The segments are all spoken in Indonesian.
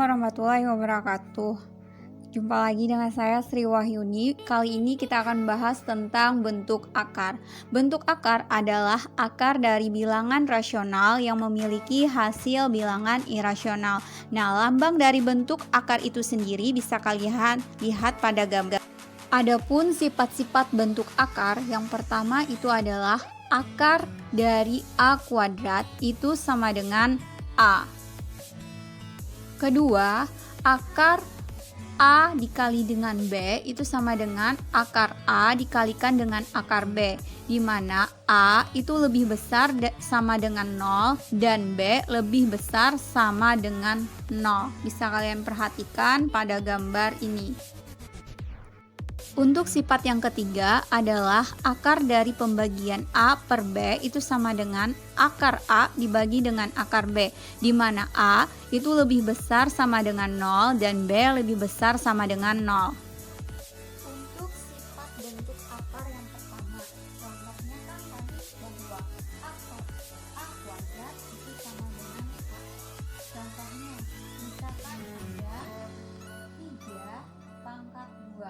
warahmatullahi wabarakatuh. Jumpa lagi dengan saya Sri Wahyuni. Kali ini kita akan bahas tentang bentuk akar. Bentuk akar adalah akar dari bilangan rasional yang memiliki hasil bilangan irasional. Nah, lambang dari bentuk akar itu sendiri bisa kalian lihat pada gambar. Adapun sifat-sifat bentuk akar, yang pertama itu adalah akar dari A kuadrat itu sama dengan A. Kedua, akar A dikali dengan B itu sama dengan akar A dikalikan dengan akar B, di mana A itu lebih besar sama dengan 0 dan B lebih besar sama dengan 0. Bisa kalian perhatikan pada gambar ini. Untuk sifat yang ketiga adalah akar dari pembagian A per B itu sama dengan akar A dibagi dengan akar B, di mana A itu lebih besar sama dengan 0 dan B lebih besar sama dengan 0. Untuk sifat bentuk akar yang pertama, contohnya kan tadi bahwa akar A kuadrat itu sama dengan A. Contohnya, misalkan ada 3 pangkat 2.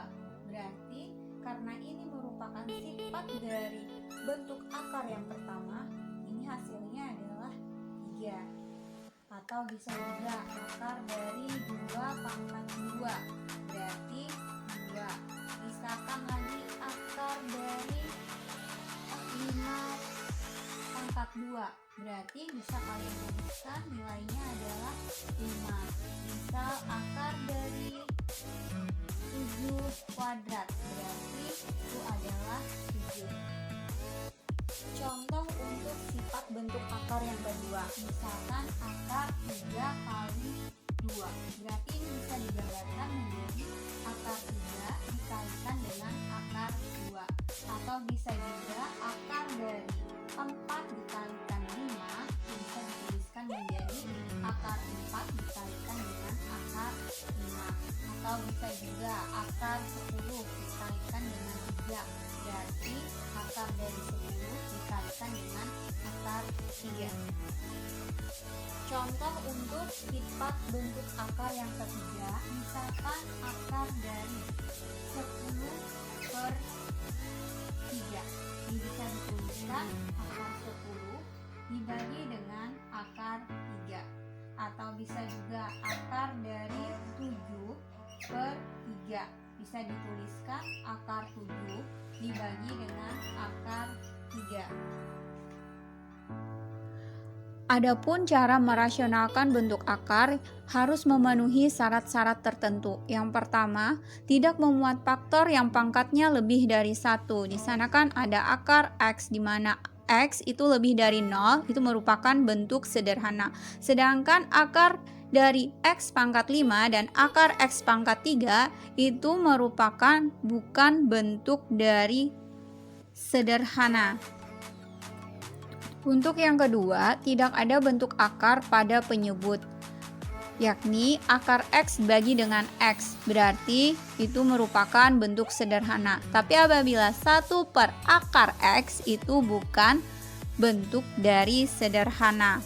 Berarti karena ini merupakan sifat dari bentuk akar yang pertama, ini hasilnya adalah 3. Atau bisa juga akar dari 2 pangkat 2, berarti 2. Misalkan lagi akar dari 5 pangkat 2, berarti bisa kalian tuliskan nilainya adalah 5. Misal akar dari 7 kuadrat, berarti itu adalah 7. Contoh untuk sifat bentuk akar yang kedua, misalkan akar 3 kali 2, berarti ini bisa digambarkan menjadi akar 3 dikalikan dengan akar 2. Atau bisa juga akar dari 4 dikalikan 5 bisa dituliskan menjadi akar 4 dikalikan dengan akar 5. Atau bisa juga akar 10 dikalikan dengan 3, berarti akar dari 10 dikalikan dengan akar 3. Contoh untuk sifat bentuk akar yang ketiga, misalkan akar dari 10 per 3. Ini bisa dituliskan akar 10 dibagi dengan akar 3. Atau bisa juga akar dari 7 per 3, bisa dituliskan akar 7 dibagi dengan akar 3. Adapun cara merasionalkan bentuk akar harus memenuhi syarat-syarat tertentu. Yang pertama, tidak memuat faktor yang pangkatnya lebih dari 1. Di sana kan ada akar X, di mana X itu lebih dari 0, itu merupakan bentuk sederhana. Sedangkan akar dari X pangkat 5 dan akar X pangkat 3 itu merupakan bukan bentuk dari sederhana. Untuk yang kedua, tidak ada bentuk akar pada penyebut, yakni akar X bagi dengan X, berarti itu merupakan bentuk sederhana. Tapi apabila 1 per akar X itu bukan bentuk dari sederhana.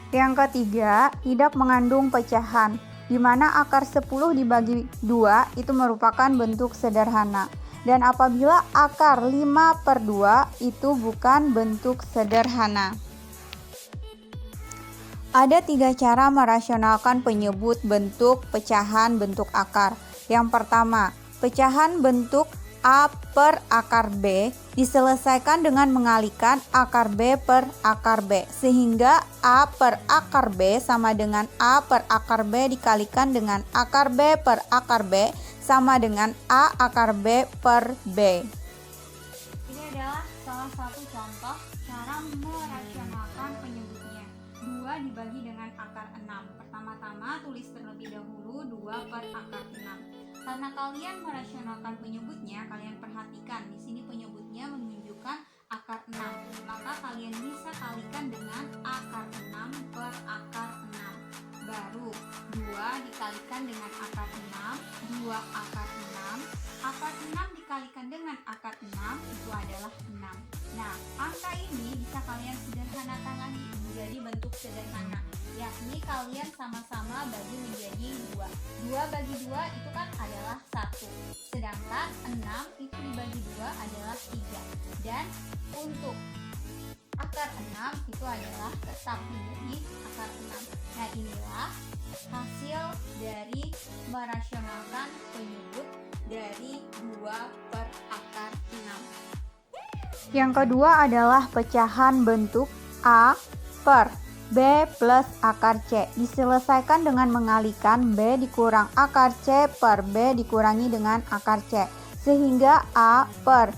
Yang ketiga, tidak mengandung pecahan, di mana akar 10 dibagi 2 itu merupakan bentuk sederhana. Dan apabila akar 5 per 2 itu bukan bentuk sederhana. Ada 3 cara merasionalkan penyebut bentuk pecahan bentuk akar. Yang pertama, pecahan bentuk A per akar B diselesaikan dengan mengalihkan akar B per akar B, sehingga A per akar B sama dengan A per akar B dikalikan dengan akar B per akar B sama dengan A akar B per B. Ini adalah salah satu contoh cara merasionalkan penyebutnya. 2 dibagi dengan akar 6. Pertama-tama tulis terlebih dahulu 2 per akar 6. Karena kalian merasionalkan penyebutnya, kalian perhatikan di sini penyebutnya menunjukkan akar 6. Maka kalian bisa kalikan dengan akar 6 per akar 6. Baru 2 dikalikan dengan akar 6, 2 akar 6. akar 6 dikalikan dengan akar 6 itu adalah 6. Nah, angka ini bisa kalian sederhanakan lagi menjadi bentuk sederhana, yakni kalian sama-sama bagi menjadi 2. 2 bagi 2 itu kan adalah 1. Sedangkan 6 itu dibagi 2 adalah 3. Dan untuk akar 6 itu adalah tetap menjadi akar 6. Nah, inilah hasil dari merasionalkan penyebut dari 2 per akar 6. Yang kedua adalah pecahan bentuk A per B plus akar C. Diselesaikan dengan mengalihkan B dikurang akar C per B dikurangi dengan akar C. Sehingga A per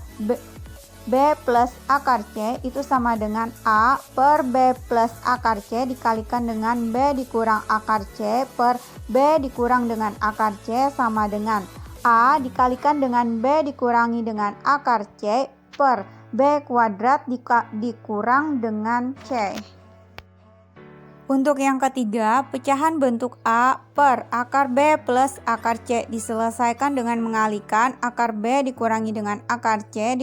B plus akar C itu sama dengan A per B plus akar C dikalikan dengan B dikurang akar C per B dikurang dengan akar C sama dengan A dikalikan dengan B dikurangi dengan akar C per B kuadrat dikurang dengan C. Untuk yang ketiga, pecahan bentuk A per akar B plus akar C diselesaikan dengan mengalihkan akar B dikurangi dengan akar C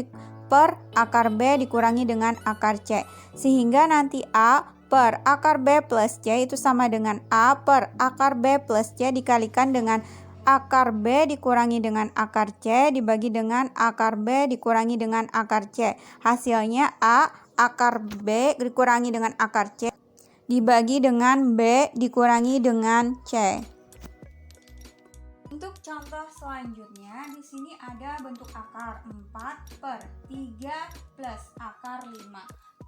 per akar B dikurangi dengan akar C. Sehingga nanti A per akar B plus C itu sama dengan A per akar B plus C dikalikan dengan akar B dikurangi dengan akar C dibagi dengan akar B dikurangi dengan akar C. Hasilnya A akar B dikurangi dengan akar C dibagi dengan B dikurangi dengan C. Untuk contoh selanjutnya, di sini ada bentuk akar 4 per 3 plus akar 5.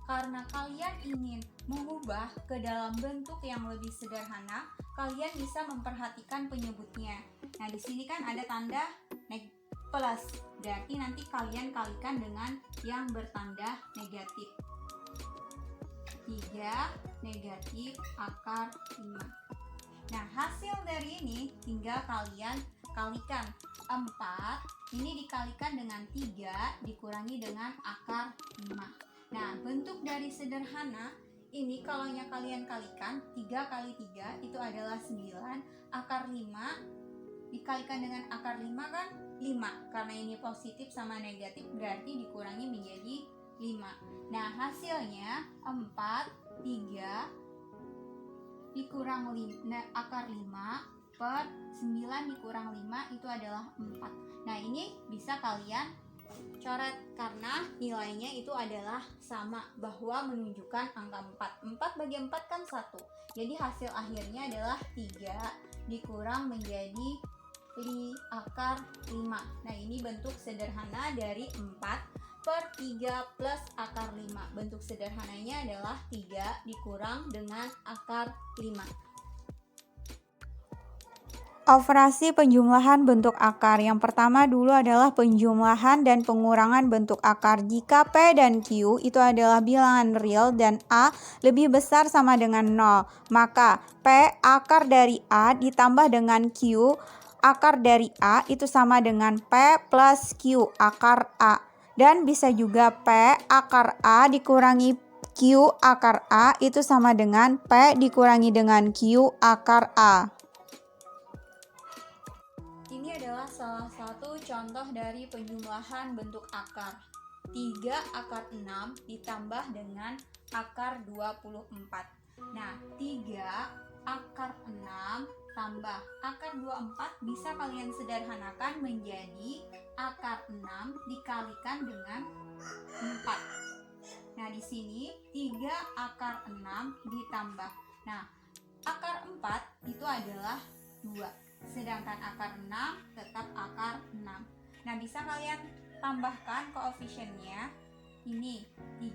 Karena kalian ingin mengubah ke dalam bentuk yang lebih sederhana, kalian bisa memperhatikan penyebutnya. Nah, di sini kan ada tanda plus, berarti nanti kalian kalikan dengan yang bertanda negatif. 3 negatif akar 5. Nah, hasil dari ini tinggal kalian kalikan. 4 ini dikalikan dengan 3 dikurangi dengan akar 5. Nah, bentuk dari sederhana ini kalau kalian kalikan 3 kali 3 itu adalah 9. Akar 5 dikalikan dengan akar 5 kan 5. Karena ini positif sama negatif berarti dikurangi menjadi 5. Nah, hasilnya 4, 3 dikurang akar 5 per 9 dikurang 5 itu adalah 4. Nah, ini bisa kalian coret karena nilainya itu adalah sama, bahwa menunjukkan angka 4. 4 bagi 4 kan 1. Jadi hasil akhirnya adalah 3 dikurang menjadi akar 5. Nah, ini bentuk sederhana dari 4 per 3 plus akar 5. Bentuk sederhananya adalah 3 dikurang dengan akar 5. Operasi penjumlahan bentuk akar. Yang pertama dulu adalah penjumlahan dan pengurangan bentuk akar. Jika P dan Q itu adalah bilangan real dan A lebih besar sama dengan 0, maka P akar dari A ditambah dengan Q akar dari A itu sama dengan P plus Q akar A. Dan bisa juga P akar A dikurangi Q akar A itu sama dengan P dikurangi dengan Q akar A. Ini adalah salah satu contoh dari penjumlahan bentuk akar. 3 akar 6 ditambah dengan akar 24. Nah, 3 akar 6 tambah akar 24 bisa kalian sederhanakan menjadi akar 6 dikalikan dengan 4. Nah, di sini 3 akar 6 ditambah. Nah, akar 4 itu adalah 2. Sedangkan akar 6 tetap akar 6. Nah, bisa kalian tambahkan koefisiennya. Ini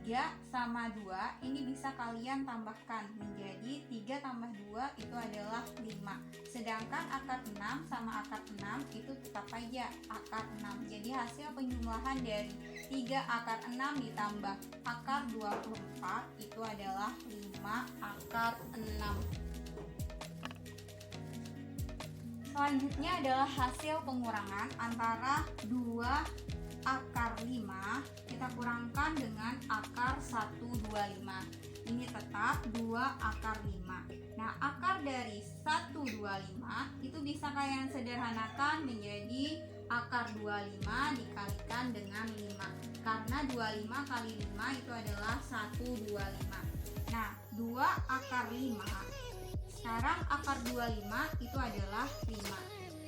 3 sama 2, ini bisa kalian tambahkan menjadi 3 tambah 2 itu adalah 5. Sedangkan akar 6 sama akar 6 itu tetap aja akar 6. Jadi hasil penjumlahan dari 3 akar 6 ditambah akar 24 itu adalah 5 akar 6. Selanjutnya adalah hasil pengurangan antara 2 akar 5 kita kurangkan dengan akar 125. Ini tetap 2 akar 5. Nah, akar dari 125 itu bisa kalian sederhanakan menjadi akar 25 dikalikan dengan 5. Karena 25 kali 5 itu adalah 125. Nah, 2 akar 5. Sekarang akar 25 itu adalah 5.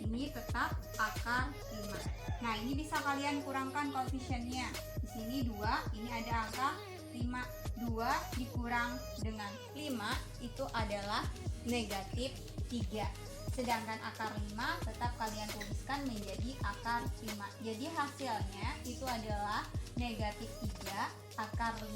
Ini tetap akar 5. Nah, ini bisa kalian kurangkan koefisiennya. Di sini 2, ini ada angka 5. 2 dikurang dengan 5 itu adalah negatif 3. Sedangkan akar 5 tetap kalian tuliskan menjadi akar 5. Jadi hasilnya itu adalah negatif 3 akar 5.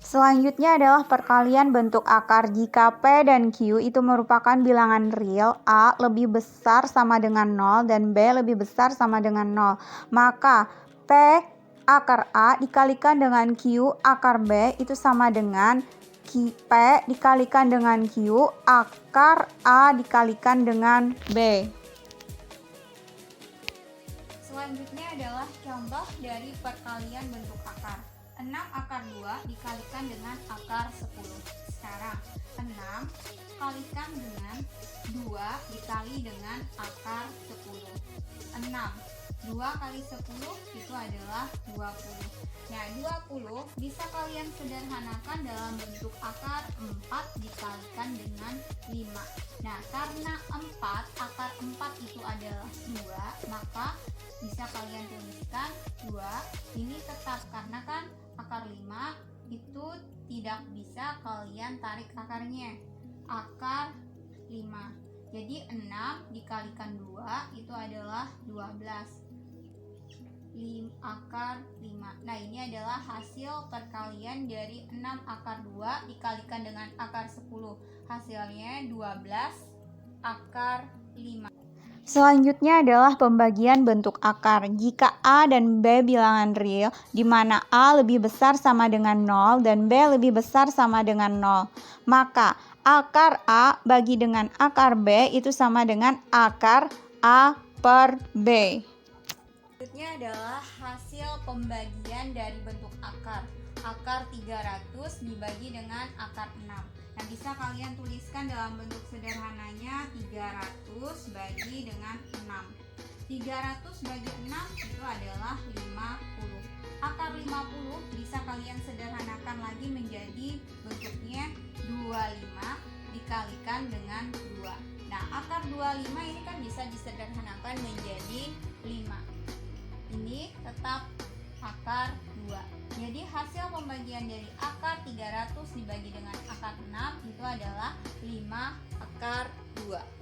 Selanjutnya adalah perkalian bentuk akar. Jika P dan Q itu merupakan bilangan real, A lebih besar sama dengan 0 dan B lebih besar sama dengan 0, maka P akar A dikalikan dengan Q akar B itu sama dengan P dikalikan dengan Q akar A dikalikan dengan B. Selanjutnya adalah contoh dari perkalian bentuk akar. 6 akar 2 dikalikan dengan akar 10. Sekarang 6 kalikan dengan 2 dikali dengan akar 10. 6 2 kali 10 itu adalah 20. Nah, 20 bisa kalian sederhanakan dalam bentuk akar 4 dikalikan dengan 5. Nah, karena 4, akar 4 itu adalah 2, maka bisa kalian tuliskan 2. Ini tetap karena kan akar 5 itu tidak bisa kalian tarik akarnya. Akar 5. Jadi 6 dikalikan 2 itu adalah 12. Akar 5. Nah, ini adalah hasil perkalian dari 6 akar 2 dikalikan dengan akar 10. Hasilnya 12 akar 5. Selanjutnya adalah pembagian bentuk akar. Jika A dan B bilangan real, di mana A lebih besar sama dengan 0 dan B lebih besar sama dengan 0, maka akar A bagi dengan akar B itu sama dengan akar A per B. Selanjutnya adalah hasil pembagian dari bentuk akar. Akar 300 dibagi dengan akar 6. Nah, bisa kalian tuliskan dalam bentuk sederhananya 300 bagi dengan 6. 300 bagi 6 itu adalah 50. Akar 50 bisa kalian sederhanakan lagi menjadi bentuknya 25 dikalikan dengan 2. Nah, akar 25 ini kan bisa disederhanakan menjadi 5. Ini tetap akar 2. Jadi hasil pembagian dari akar 300 dibagi dengan akar 6 itu adalah 5 akar 2.